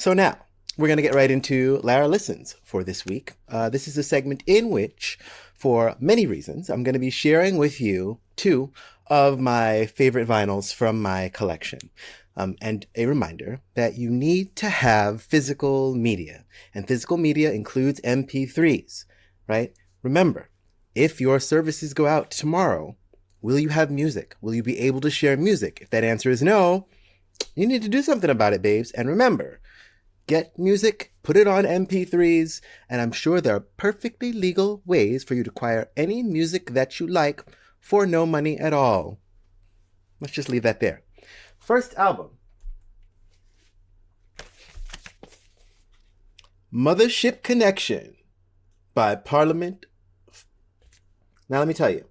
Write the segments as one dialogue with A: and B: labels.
A: So now we're going to get right into Lara Listens for this week. This is a segment in which, for many reasons, I'm going to be sharing with you two of my favorite vinyls from my collection. And a reminder that you need to have physical media, and physical media includes MP3s, right? Remember, if your services go out tomorrow, will you have music? Will you be able to share music? If that answer is no, you need to do something about it, babes. And remember, get music, put it on MP3s, and I'm sure there are perfectly legal ways for you to acquire any music that you like for no money at all. Let's just leave that there. First album, Mothership Connection by Parliament. Now let me tell you,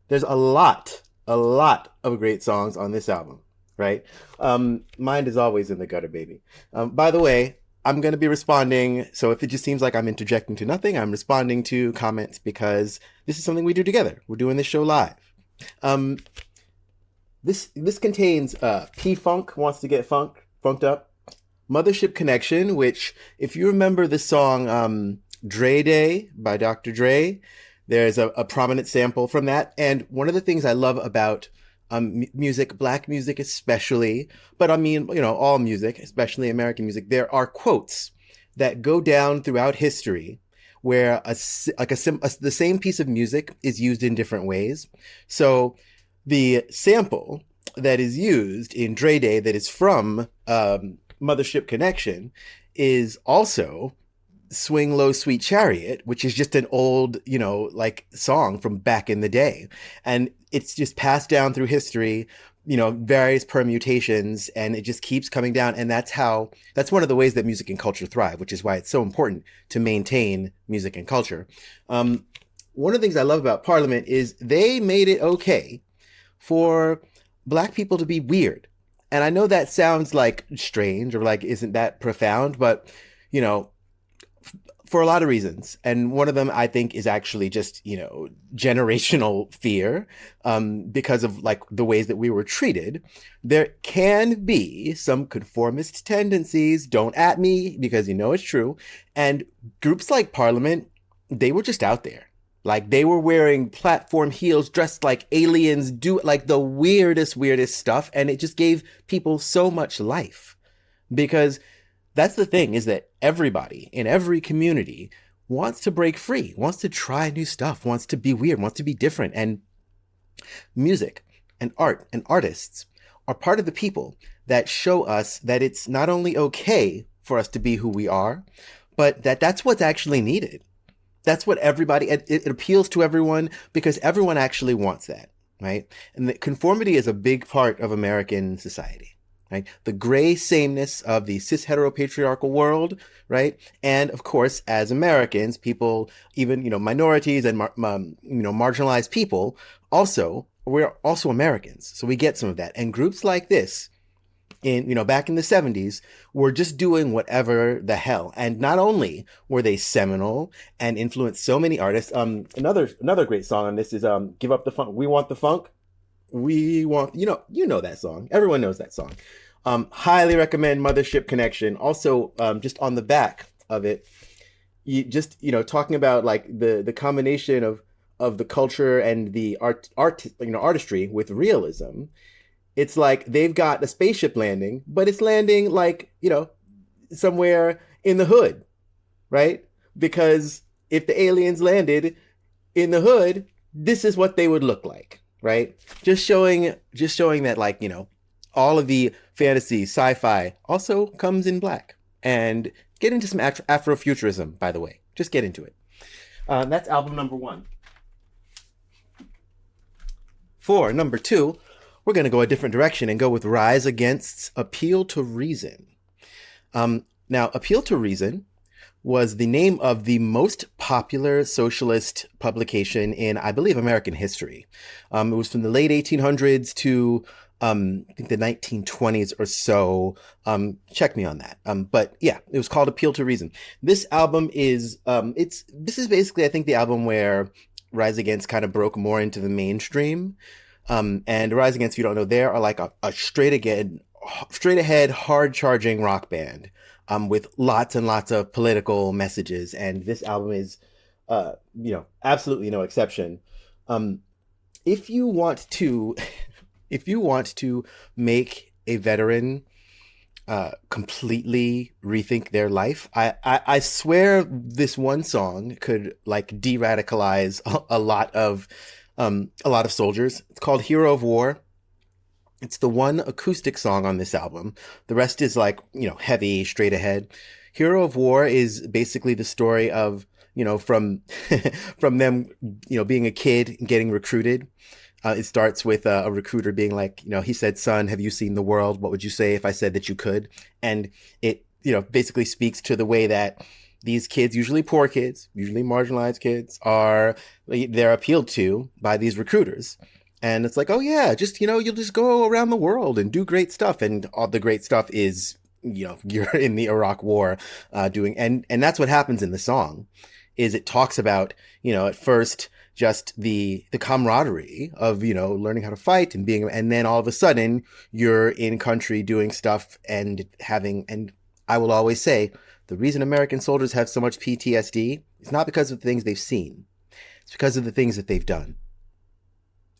A: there's a lot of great songs on this album, right? Mind is always in the gutter, baby. By the way, I'm going to be responding, so if it just seems like I'm interjecting to nothing, I'm responding to comments because this is something we do together. We're doing this show live. This contains P-Funk, Wants to Get Funked Up, Mothership Connection, which, if you remember the song Dre Day by Dr. Dre, there's a prominent sample from that. And one of the things I love about music, Black music especially, but I mean, all music, especially American music, there are quotes that go down throughout history where the same piece of music is used in different ways. So the sample that is used in Dre Day that is from Mothership Connection is also Swing Low Sweet Chariot, which is just an old, song from back in the day. And it's just passed down through history, various permutations, and it just keeps coming down. And that's one of the ways that music and culture thrive, which is why it's so important to maintain music and culture. One of the things I love about Parliament is they made it okay for Black people to be weird. And I know that sounds like strange or like isn't that profound, but, for a lot of reasons. And one of them, I think, is actually just, generational fear, because of like the ways that we were treated. There can be some conformist tendencies. Don't at me, because it's true. And groups like Parliament, they were just out there. Like, they were wearing platform heels, dressed like aliens, do like the weirdest stuff. And it just gave people so much life, because that's the thing, is that everybody in every community wants to break free, wants to try new stuff, wants to be weird, wants to be different. And music and art and artists are part of the people that show us that it's not only okay for us to be who we are, but that's what's actually needed. That's what it appeals to everyone, because everyone actually wants that, right? And that conformity is a big part of American society, right? The gray sameness of the cis heteropatriarchal world, right? And of course, as Americans, people, even, minorities and, marginalized people, we're also Americans. So we get some of that. And groups like this, back in the 70s, were just doing whatever the hell. And not only were they seminal and influenced so many artists. Another great song on this is Give Up the Funk. We Want the Funk. We want, that song. Everyone knows that song. Highly recommend Mothership Connection. Also, just on the back of it, talking about like the combination of the culture and the artistry with realism. It's like they've got a spaceship landing, but it's landing like, somewhere in the hood, right? Because if the aliens landed in the hood, this is what they would look like, right? Just showing that, like, all of the fantasy, sci-fi also comes in Black. And get into some Afrofuturism, by the way. Just get into it. That's album number 1. For number 2, we're going to go a different direction and go with Rise Against's Appeal to Reason. Now, Appeal to Reason was the name of the most popular socialist publication in, I believe, American history. It was from the late 1800s to, I think, the 1920s or so. Check me on that. But yeah, it was called Appeal to Reason. This album is, this is basically, I think, the album where Rise Against kind of broke more into the mainstream. And Rise Against, if you don't know, they are like a straight ahead, hard charging rock band. with lots and lots of political messages. And this album is, absolutely no exception. Um, if you want to, if you want to make a veteran completely rethink their life, I swear this one song could like de-radicalize a lot of soldiers. It's called Hero of War. It's the one acoustic song on this album. The rest is like, heavy, straight ahead. Hero of War is basically the story of, from from them, being a kid and getting recruited. It starts with a recruiter being like, he said, "Son, have you seen the world? What would you say if I said that you could?" And it, basically speaks to the way that these kids, usually poor kids, usually marginalized kids, they're appealed to by these recruiters. And it's like, oh yeah, just, you'll just go around the world and do great stuff. And all the great stuff is, you're in the Iraq War doing, and that's what happens in the song, is it talks about, at first just the camaraderie of, learning how to fight and being, and then all of a sudden you're in country doing stuff and having, and I will always say, the reason American soldiers have so much PTSD is not because of the things they've seen. It's because of the things that they've done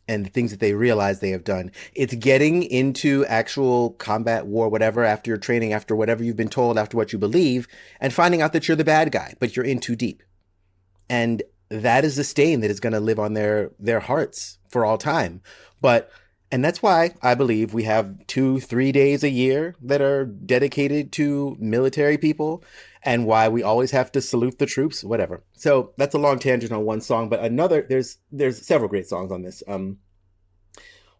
A: and the things that they realize they have done. It's getting into actual combat, war, whatever, after your training, after whatever you've been told, after what you believe, and finding out that you're the bad guy, but you're in too deep. And that is a stain that is going to live on their hearts for all time. And that's why I believe we have 2-3 days a year that are dedicated to military people, and why we always have to salute the troops, whatever. So that's a long tangent on one song, but there's several great songs on this.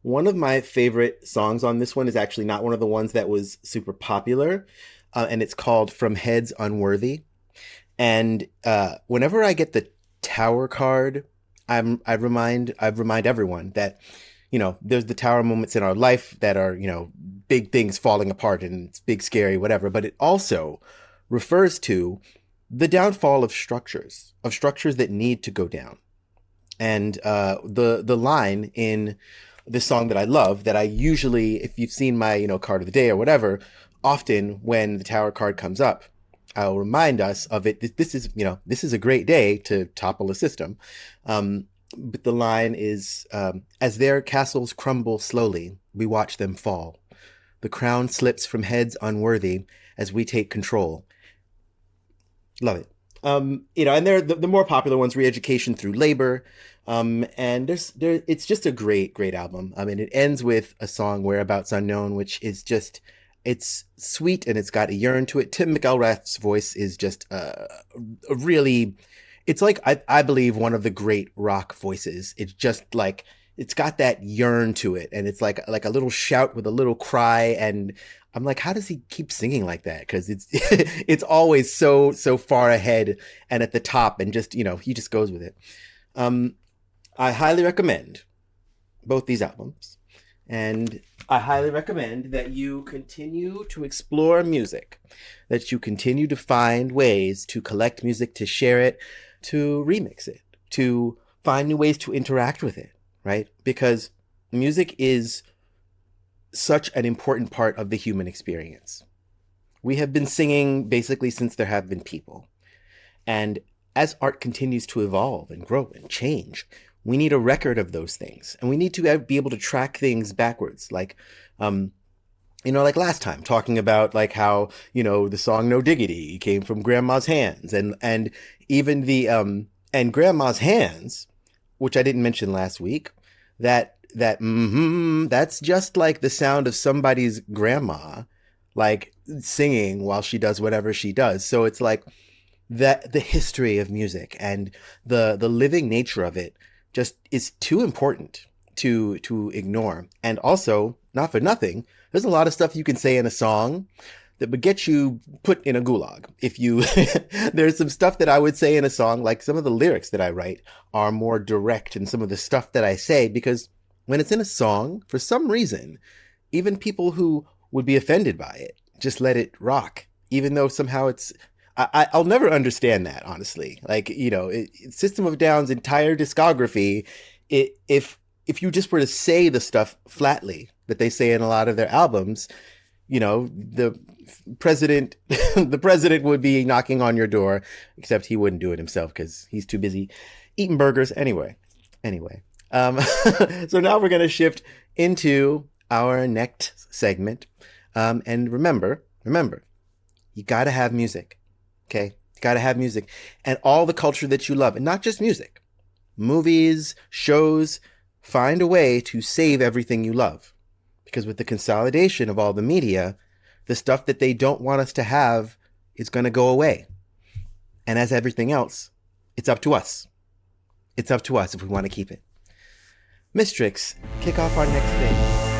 A: One of my favorite songs on this one is actually not one of the ones that was super popular, and it's called "From Heads Unworthy." And whenever I get the Tower card, I remind everyone that, there's the Tower moments in our life that are, big things falling apart and it's big, scary, whatever. But it also refers to the downfall of structures that need to go down. And the line in this song that I love, that I usually, if you've seen my, card of the day or whatever, often when the Tower card comes up, I'll remind us of it. This is a great day to topple a system. But the line is, as their castles crumble slowly, we watch them fall. The crown slips from heads unworthy as we take control. Love it. And they're the more popular ones, Re-Education Through Labor. And it's just a great, great album. I mean, it ends with a song, Whereabouts Unknown, which is just, it's sweet and it's got a yearn to it. Tim McElrath's voice is just a really, it's like, I believe, one of the great rock voices. It's just like, it's got that yearn to it. And it's like a little shout with a little cry. And I'm like, how does he keep singing like that? Because it's it's always so far ahead and at the top, and just, he just goes with it. I highly recommend both these albums. And I highly recommend that you continue to explore music, that you continue to find ways to collect music, to share it, to remix it, to find new ways to interact with it, right? Because music is such an important part of the human experience. We have been singing basically since there have been people. And as art continues to evolve and grow and change, we need a record of those things. And we need to be able to track things backwards. Like, like last time, talking about like how, the song No Diggity came from Grandma's Hands. And even and Grandma's Hands, which I didn't mention last week, that's just like the sound of somebody's grandma, like singing while she does whatever she does. So it's like that the history of music and the living nature of it just is too important to ignore. And also, not for nothing, there's a lot of stuff you can say in a song that would get you put in a gulag. If you, there's some stuff that I would say in a song, like some of the lyrics that I write are more direct in some of the stuff that I say, because when it's in a song, for some reason, even people who would be offended by it just let it rock, even though somehow I'll never understand that, honestly. Like, System of a Down's entire discography, if you just were to say the stuff flatly that they say in a lot of their albums, the president, the president would be knocking on your door, except he wouldn't do it himself because he's too busy eating burgers. Anyway. Um, so now we're going to shift into our next segment. And remember, you got to have music. Okay. You got to have music and all the culture that you love, and not just music, movies, shows. Find a way to save everything you love, because with the consolidation of all the media, the stuff that they don't want us to have is going to go away. And as everything else, it's up to us. It's up to us if we want to keep it. Mistrix, kick off our next thing.